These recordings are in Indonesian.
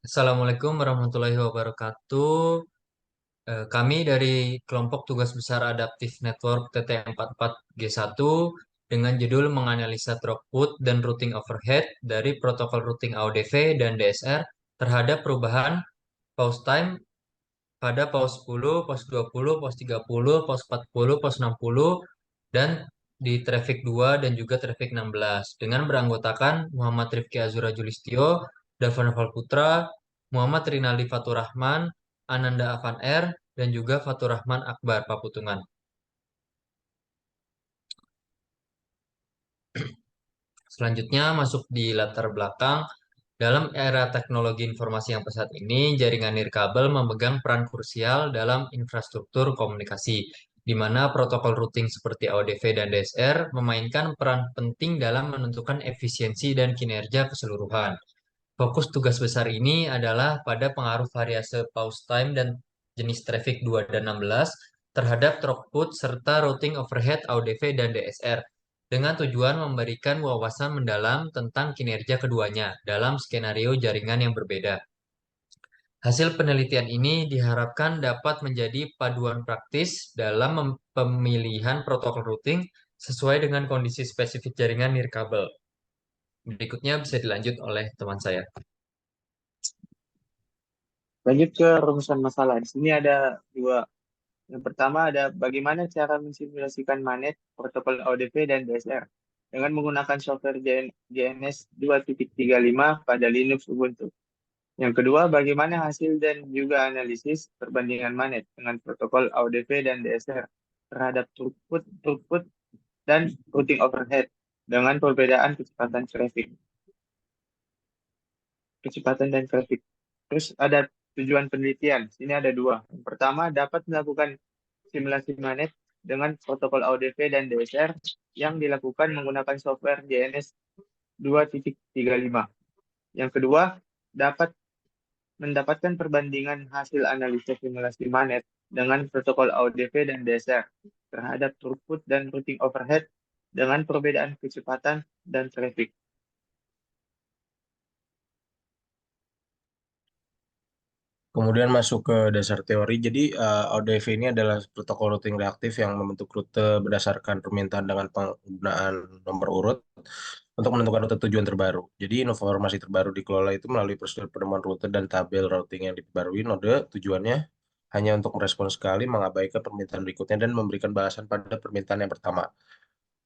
Assalamualaikum warahmatullahi wabarakatuh. Kami dari kelompok tugas besar adaptif network TT44G1 dengan judul menganalisa throughput dan routing overhead dari protokol routing AODV dan DSR terhadap perubahan pause time pada pause 10, pause 20, pause 30, pause 40, pause 60, dan di traffic 2 dan juga traffic 16 dengan beranggotakan Muhammad Rifki Azura Julistio, Dava Noval Putra, Muhammad Rinaldi Faturrahman, Ananda Avan R, dan juga Faturrahman Akbar Paputungan. Selanjutnya masuk di latar belakang. Dalam era teknologi informasi yang pesat ini, jaringan nirkabel memegang peran krusial dalam infrastruktur komunikasi, di mana protokol routing seperti AODV dan DSR memainkan peran penting dalam menentukan efisiensi dan kinerja keseluruhan. Fokus tugas besar ini adalah pada pengaruh variase pause time dan jenis traffic 2 dan 16 terhadap throughput serta routing overhead AODV dan DSR dengan tujuan memberikan wawasan mendalam tentang kinerja keduanya dalam skenario jaringan yang berbeda. Hasil penelitian ini diharapkan dapat menjadi paduan praktis dalam pemilihan protokol routing sesuai dengan kondisi spesifik jaringan nirkabel. Berikutnya bisa dilanjut oleh teman saya. Lanjut ke rumusan masalah. Di sini ada dua. Yang pertama ada bagaimana cara mensimulasikan manet, protokol ODP, dan DSR dengan menggunakan software JNS 2.35 pada Linux Ubuntu. Yang kedua, bagaimana hasil dan juga analisis perbandingan manet dengan protokol ODP dan DSR terhadap throughput dan routing overhead dengan perbedaan kecepatan dan traffic. Terus ada tujuan penelitian. Sini ada dua. Yang pertama, dapat melakukan simulasi manet dengan protokol ODP dan DSR yang dilakukan menggunakan software JNS 2.35. Yang kedua, dapat mendapatkan perbandingan hasil analisis simulasi manet dengan protokol ODP dan DSR terhadap throughput dan routing overhead dengan perbedaan kecepatan dan traffic. Kemudian masuk ke dasar teori. Jadi ODV ini adalah protokol routing reaktif yang membentuk rute berdasarkan permintaan dengan penggunaan nomor urut untuk menentukan rute tujuan terbaru. Jadi informasi terbaru dikelola itu melalui prosedur penemuan rute dan tabel routing yang diperbarui. Node tujuannya hanya untuk merespons sekali, mengabaikan permintaan berikutnya, dan memberikan balasan pada permintaan yang pertama.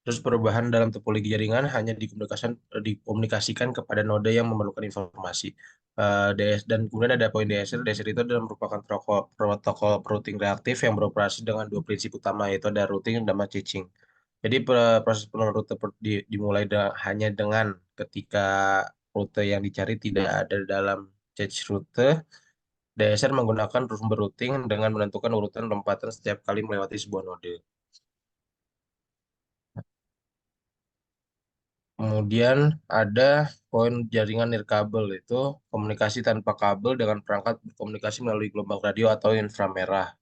Terus perubahan dalam topologi jaringan hanya dikomunikasikan kepada node yang memerlukan informasi. DS, dan kemudian ada poin DSR. DSR itu adalah merupakan protokol routing reaktif yang beroperasi dengan dua prinsip utama, yaitu ada routing dan matching. Jadi proses penemuan rute dimulai hanya dengan ketika rute yang dicari tidak ada dalam cache rute. DSR menggunakan sumber routing dengan menentukan urutan lompatan setiap kali melewati sebuah node. Kemudian ada poin jaringan nirkabel, itu komunikasi tanpa kabel dengan perangkat berkomunikasi melalui gelombang radio atau inframerah.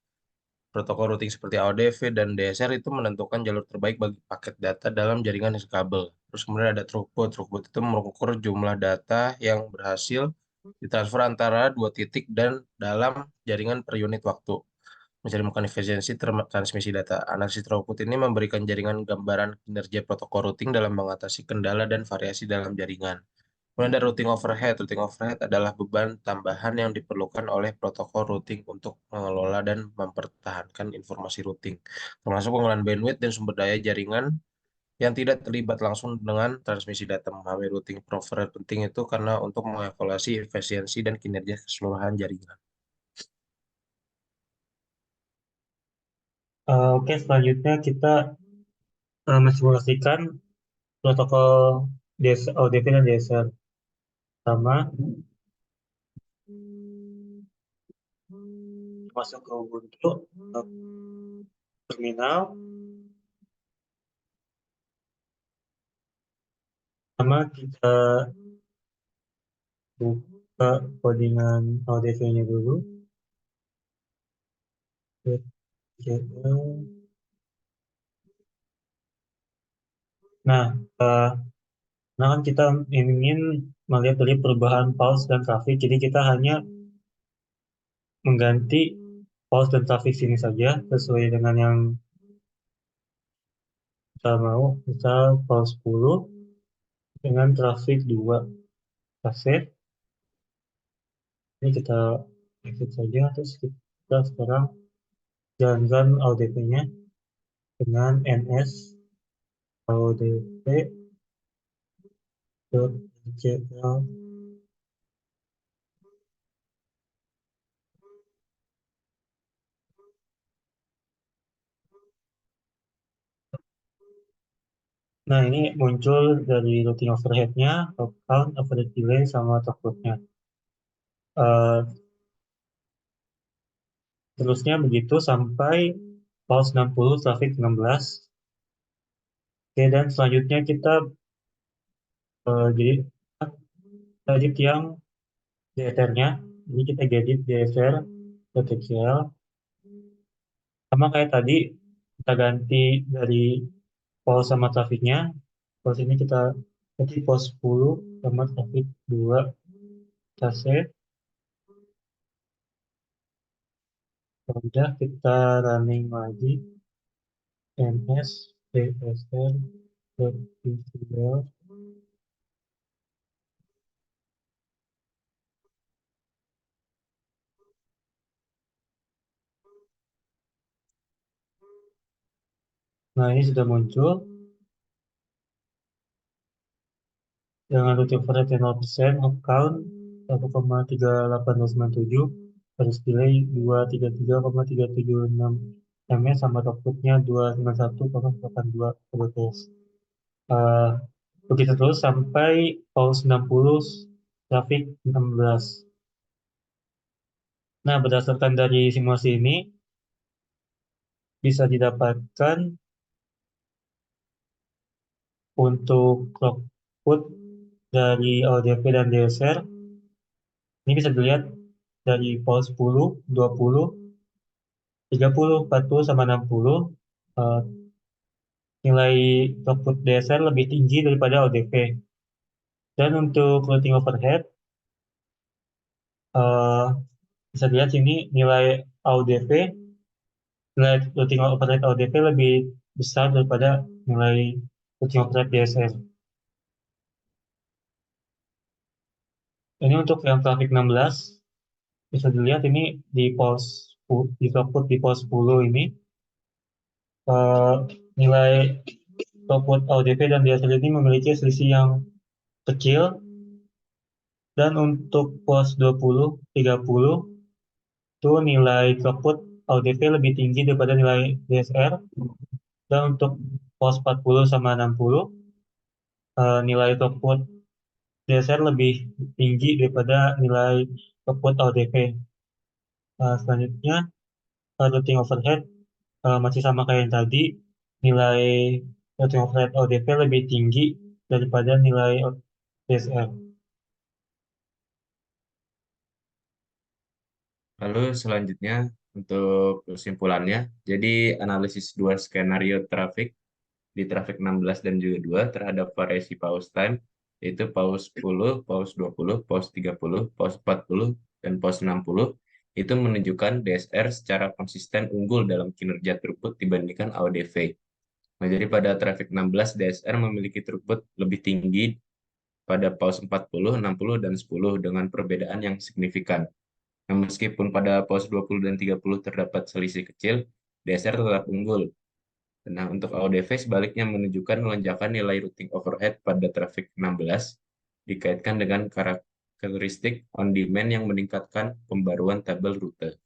Protokol routing seperti AODV dan DSR itu menentukan jalur terbaik bagi paket data dalam jaringan nirkabel. Terus kemudian ada throughput. Throughput itu mengukur jumlah data yang berhasil ditransfer antara dua titik dan dalam jaringan per unit waktu. Mencari efisiensi transmisi data. Analisis throughput ini memberikan jaringan gambaran kinerja protokol routing dalam mengatasi kendala dan variasi dalam jaringan. Kemudian ada routing overhead. Routing overhead adalah beban tambahan yang diperlukan oleh protokol routing untuk mengelola dan mempertahankan informasi routing, termasuk penggunaan bandwidth dan sumber daya jaringan yang tidak terlibat langsung dengan transmisi data. Memahami routing overhead penting itu karena untuk mengevaluasi efisiensi dan kinerja keseluruhan jaringan. Oke, selanjutnya kita mensimulasikan protokol ODP dan DSR sama masuk ke Ubuntu terminal sama kita buka codingan ODP-nya dulu. Nah, Nah kan kita ingin melihat dari perubahan pause dan traffic, jadi kita hanya mengganti pause dan traffic sini saja sesuai dengan yang kita mau. Misal pause 10 dengan traffic 2. Kita save, ini kita exit saja, terus kita sekarang jalankan AUDP-nya dengan ns audp.jl. Nah, ini muncul dari routing overhead-nya, top count, average delay, sama throughput-nya. Eh, Terusnya begitu sampai pause 60, traffic 16. Oke, dan selanjutnya kita jadi edit yang DSR-nya. Jadi kita edit DSR kecil. Sama kayak tadi, kita ganti dari pause sama trafficnya. Pause ini kita ganti pause 10 sama traffic 2. Kita save. Udah kita running lagi ns dsr.visual. Nah, ini sudah muncul dengan routing overhead 0%, hop count 1,38097, garis delay 233,376 ms, sama outputnya 291,82 kbps. Eh, Begitu terus sampai pause 60, traffic 16. Nah, berdasarkan dari simulasi ini, bisa didapatkan untuk output dari LDP dan DSR. Ini bisa dilihat dari pause 10, 20, 30, 40, sama 60. eh, Nilai output DSR lebih tinggi daripada ODP. Dan untuk routing overhead, eh, bisa dilihat sini nilai ODP, nilai routing overhead ODP lebih besar daripada nilai routing overhead DSR. Ini untuk yang traffic 16, bisa dilihat ini di di output di pause 10 ini, eh, nilai output ODP dan DSR ini memiliki selisih yang kecil. Dan untuk pos 20, 30 itu nilai throughput ODP lebih tinggi daripada nilai DSR. Dan untuk pos 40 sama 60, nilai throughput DSR lebih tinggi daripada nilai throughput ODP. Selanjutnya, routing overhead masih sama kayak yang tadi. Nilai routing overhead ODP lebih tinggi daripada nilai DSR. Lalu selanjutnya untuk kesimpulannya, jadi analisis dua skenario traffic di traffic 16 dan juga 2 terhadap variasi pause time, yaitu pause 10, pause 20, pause 30, pause 40, dan pause 60, itu menunjukkan DSR secara konsisten unggul dalam kinerja throughput dibandingkan AODV. Nah, jadi pada traffic 16, DSR memiliki throughput lebih tinggi pada pause 40, 60, dan 10 dengan perbedaan yang signifikan. Nah, meskipun pada pause 20 dan 30 terdapat selisih kecil, DSR tetap unggul. Nah, untuk AODV sebaliknya menunjukkan lonjakan nilai routing overhead pada traffic 16 dikaitkan dengan karakteristik on demand yang meningkatkan pembaruan tabel rute.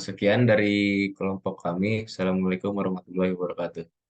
Sekian dari kelompok kami. Assalamualaikum warahmatullahi wabarakatuh.